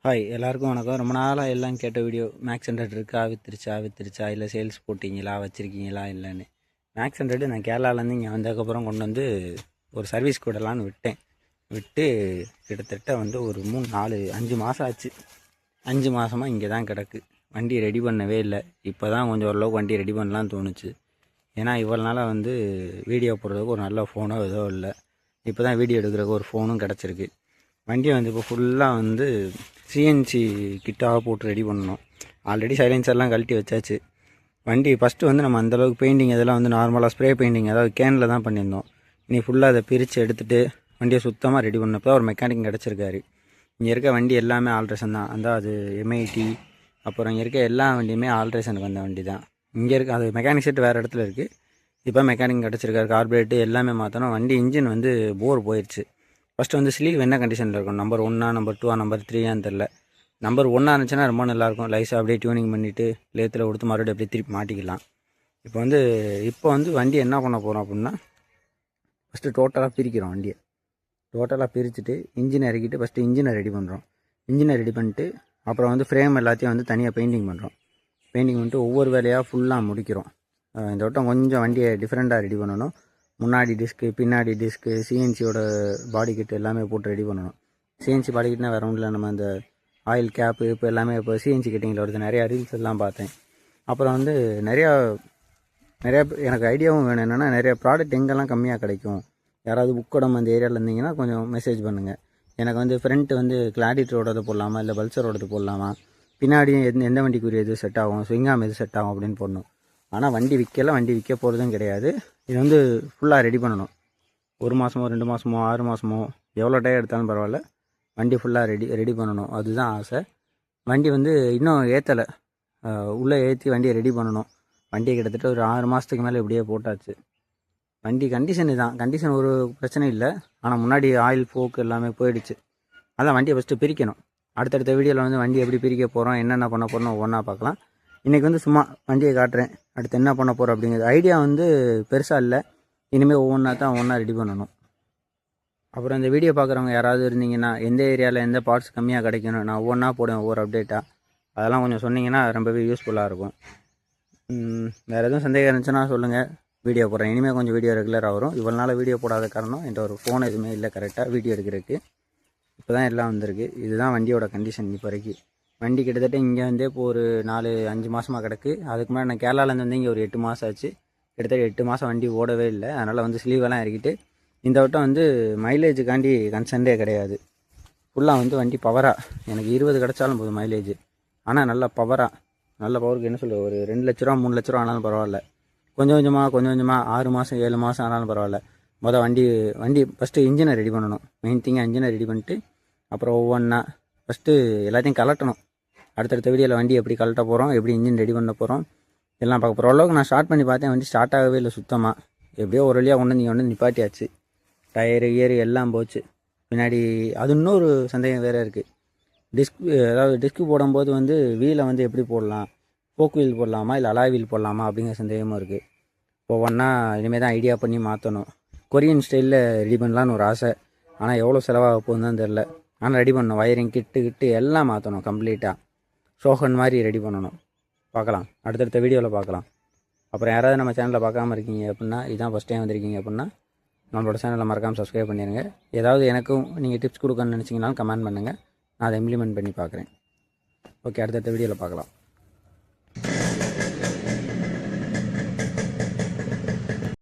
Hi எல்லாருக்கும் வணக்கம். ரொம்ப நாளாக எல்லாம் கேட்ட வீடியோ மேக்ஸ் 100 இருக்கா, வித்துருச்சா இல்லை சேல்ஸ் போட்டிங்களா, வச்சுருக்கீங்களா இல்லைன்னு. மேக்ஸ் 100 நான் கேரளாலேருந்து இங்கே வந்ததுக்கப்புறம் கொண்டு வந்து ஒரு சர்வீஸ் கூடலான்னு விட்டு கிட்டத்தட்ட வந்து ஒரு 3-4-5 மாதம் ஆச்சு. 5 மாதமாக இங்கே தான் கிடக்கு. வண்டி ரெடி பண்ணவே இல்லை. இப்போ தான் கொஞ்சம் ஓரளவுக்கு வண்டி ரெடி பண்ணலான்னு தோணுச்சு. ஏன்னா இவ்வளோ நாளாக வந்து வீடியோ போடுறதுக்கு ஒரு நல்ல ஃபோனோ ஏதோ இல்லை. இப்போ தான் வீடியோ எடுக்கிறதுக்கு ஒரு ஃபோனும் கிடச்சிருக்கு. வண்டியை வந்து இப்போ ஃபுல்லாக வந்து சிஎன்சி கிட்டாக போட்டு ரெடி பண்ணணும். ஆல்ரெடி சைலன்சர்லாம் கழட்டி வச்சாச்சு. வண்டி ஃபஸ்ட்டு வந்து நம்ம அந்தளவுக்கு பெயிண்டிங் இதெல்லாம் வந்து நார்மலாக ஸ்ப்ரே பெயிண்டிங் அதாவது கேனில் தான் பண்ணியிருந்தோம். இனி ஃபுல்லாக அதை பிரித்து எடுத்துகிட்டு வண்டியை சுத்தமாக ரெடி பண்ணப்போ ஒரு மெக்கானிக் கிடச்சிருக்காரு. இங்கே இருக்க வண்டி எல்லாமே ஆல்ட்ரேஷன் தான். அந்த அது எம்ஐடி அப்புறம் இங்கே இருக்க எல்லா வண்டியுமே ஆல்ட்ரேஷனுக்கு வந்த வண்டி தான். இங்கே இருக்க அது மெக்கானிக் செட் வேறு இடத்துல இருக்குது. இப்போ மெக்கானிக் கிடச்சிருக்காரு. கார்பரேட்டு எல்லாமே மாற்றணும். வண்டி இன்ஜின் வந்து போர் போயிடுச்சு. ஃபஸ்ட்டு வந்து ஸ்லீவ் என்ன கண்டிஷனில் இருக்கும், நம்பர் 1 நம்பர் 2 நம்பர் 3 தெரில. நம்பர் 1 இருந்துச்சுன்னா ரொம்ப நல்லாயிருக்கும். லைஸாக அப்படியே டியூனிங் பண்ணிவிட்டு லேத்தில் கொடுத்து மறுபடியும் அப்படியே திருப்பி மாட்டிக்கலாம். இப்போ வந்து வண்டி என்ன பண்ண போகிறோம் அப்படின்னா, ஃபஸ்ட்டு டோட்டலாக பிரிக்கிறோம். வண்டியை டோட்டலாக பிரிச்சுட்டு இன்ஜினை இறக்கிட்டு ஃபஸ்ட்டு இன்ஜினை ரெடி பண்ணுறோம். இன்ஜினை ரெடி பண்ணிட்டு அப்புறம் வந்து ஃப்ரேம் எல்லாத்தையும் வந்து தனியாக பெயிண்டிங் பண்ணுறோம். பெயிண்டிங் பண்ணிட்டு ஒவ்வொரு வேலையாக ஃபுல்லாக முடிக்கிறோம். இந்த வட்டம் கொஞ்சம் வண்டியை டிஃப்ரெண்ட்டாக ரெடி பண்ணணும். முன்னாடி டிஸ்க்கு, பின்னாடி டிஸ்க்கு, சிஎன்சியோட பாடி கிட் எல்லாமே போட்டு ரெடி பண்ணணும். சிஎன்சி பாடி கிட்னால் வேறு ஒன்றும் இல்லை, நம்ம அந்த ஆயில் கேப்பு இப்போ எல்லாமே இப்போ சிஎன்சி கிட்டிங்கில் வருது. நிறையா ரீல்ஸ் எல்லாம் பார்த்தேன். அப்புறம் வந்து நிறையா எனக்கு ஐடியாவும் வேணும். என்னென்னா நிறைய ப்ராடக்ட் எங்கெல்லாம் கம்மியாக கிடைக்கும், யாராவது புக்கடம் அந்த ஏரியாவில் இருந்தீங்கன்னா கொஞ்சம் மெசேஜ் பண்ணுங்கள். எனக்கு வந்து ஃப்ரண்ட்டு வந்து கிளாடிட்டரோடது போடலாமா இல்லை பல்சரோடது போடலாமா, பின்னாடி எந்த வண்டிக்குரிய எது செட் ஆகும், ஸ்விங்காம் எது செட் ஆகும் அப்படின்னு போடணும். ஆனால் வண்டி விற்க போகிறதும் கிடையாது. இது வந்து ஃபுல்லாக ரெடி பண்ணணும். 1 மாதமோ 2 மாதமோ 6 மாதமோ எவ்வளோ டைம் எடுத்தாலும் பரவாயில்ல, வண்டி ஃபுல்லாக ரெடி பண்ணணும். அதுதான் ஆசை. வண்டி வந்து இன்னும் ஏற்றலை, உள்ளே ஏற்றி வண்டியை ரெடி பண்ணணும். வண்டியை கிட்டத்தட்ட ஒரு 6 மாதத்துக்கு மேலே இப்படியே போட்டாச்சு. வண்டி கண்டிஷன் ஒரு பிரச்சனை இல்லை. ஆனால் முன்னாடி ஆயில் ஃபோக்கு எல்லாமே போயிடுச்சு. அதான் வண்டியை ஃபஸ்ட்டு பிரிக்கணும். அடுத்தடுத்த வீடியோவில் வந்து வண்டி எப்படி பிரிக்க போகிறோம், என்னென்ன பண்ண போகிறோம் ஒவ்வொன்றா பார்க்கலாம். இன்றைக்கி வந்து சும்மா வண்டியை காட்டுறேன். அடுத்து என்ன பண்ண போகிறோம் அப்படிங்கிறது ஐடியா வந்து பெருசாக இல்லை. இனிமேல் ஒவ்வொன்றா ரெடி பண்ணணும். அப்புறம் இந்த வீடியோ பார்க்குறவங்க யாராவது இருந்தீங்கன்னா, எந்த ஏரியாவில் எந்த பார்ட்ஸ் கம்மியாக கிடைக்கணும், நான் ஒவ்வொன்றா போடுவேன் ஒவ்வொரு அப்டேட்டாக. அதெல்லாம் கொஞ்சம் சொன்னிங்கன்னா ரொம்பவே யூஸ்ஃபுல்லாக இருக்கும். வேறு எதுவும் சந்தேகம் இருந்துச்சுன்னா சொல்லுங்கள், வீடியோ போடுறேன். இனிமேல் கொஞ்சம் வீடியோ ரெகுலராக வரும். இவ்வளோ நாள் வீடியோ போடாத காரணம் என்கிட்ட ஒரு ஃபோன் எதுவுமே இல்லை கரெக்டாக வீடியோ எடுக்கிறதுக்கு. இப்போ தான் எல்லாம் வந்திருக்கு. இதுதான் வண்டியோட கண்டிஷன் இப்போ வரைக்கும். வண்டி கிட்டத்தட்ட இங்கே வந்து இப்போ ஒரு 4-5 மாதமாக கிடக்கு. அதுக்கு முன்னாடி நான் கேரளாலேருந்து வந்து இங்கே ஒரு 8 மாதம் ஆச்சு. கிட்டத்தட்ட 8 மாதம் வண்டி ஓடவே இல்லை. அதனால் வந்து ஸ்லீவெல்லாம் இறக்கிட்டு இந்த வட்டம் வந்து மைலேஜுக்காண்டி கன்சர்ன்டே கிடையாது. ஃபுல்லாக வந்து வண்டி பவராக எனக்கு 20 கிடச்சாலும் போதும் மைலேஜ். ஆனால் நல்ல பவருக்கு என்ன சொல்லுவது, ஒரு 2 லட்ச ரூபா 3 லட்ச ரூபா ஆனாலும் பரவாயில்ல. கொஞ்சம் கொஞ்சமாக 6 மாதம் 7 மாதம் ஆனாலும் பரவாயில்ல. வண்டி ஃபஸ்ட்டு இன்ஜினை ரெடி பண்ணணும். மெயின் திங்காக இன்ஜினை ரெடி பண்ணிட்டு அப்புறம் ஒவ்வொன்றா ஃபஸ்ட்டு எல்லாத்தையும் கலட்டணும். அடுத்தடுத்த வீடியோவில் வண்டி எப்படி கலட்ட போகிறோம், எப்படி இன்ஜின் ரெடி பண்ண போகிறோம் எல்லாம் பார்க்க போகிற அளவுக்கு நான் ஸ்டார்ட் பண்ணி பார்த்தேன். வண்டி ஸ்டார்ட் ஆகவே இல்லை சுத்தமாக. எப்படியோ ஒரு வழியாக கொண்டு நிப்பாட்டியாச்சு. டயரு ஏறு எல்லாம் போச்சு. பின்னாடி அது இன்னொரு சந்தேகம் வேறு இருக்குது. டிஸ்க்கு போடும்போது வந்து வீலை வந்து எப்படி போடலாம், போக்கு வீல் போடலாமா இல்லை அலாய் வீல் போடலாமா அப்படிங்கிற சந்தேகமும் இருக்குது. ஒவ்வொன்றா இனிமேல் தான் ஐடியா பண்ணி மாற்றணும். கொரியன் ஸ்டைலில் ரெடி பண்ணலான்னு ஒரு ஆசை. ஆனால் எவ்வளோ செலவாக போகுதுன்னு தான் தெரில. ஆனால் ரெடி பண்ணணும். வயரிங் கிட்டு எல்லாம் மாற்றணும் கம்ப்ளீட்டாக. ஷோஹன் மாதிரி ரெடி பண்ணணும். பார்க்கலாம், அடுத்தடுத்த வீடியோவில் பார்க்கலாம். அப்புறம் யாராவது நம்ம சேனலில் பார்க்காம இருக்கீங்க அப்படின்னா, இதுதான் ஃபஸ்ட் டைம் வந்திருக்கீங்க அப்படின்னா நம்மளோட சேனலில் மறக்காமல் சப்ஸ்கிரைப் பண்ணிடுங்க. ஏதாவது எனக்கும் நீங்கள் டிப்ஸ் கொடுக்கணும்னு நினச்சிங்கனாலும் கமெண்ட் பண்ணுங்கள். நான் அதை இம்ப்ளிமெண்ட் பண்ணி பார்க்குறேன். ஓகே, அடுத்தடுத்த வீடியோவில் பார்க்கலாம்.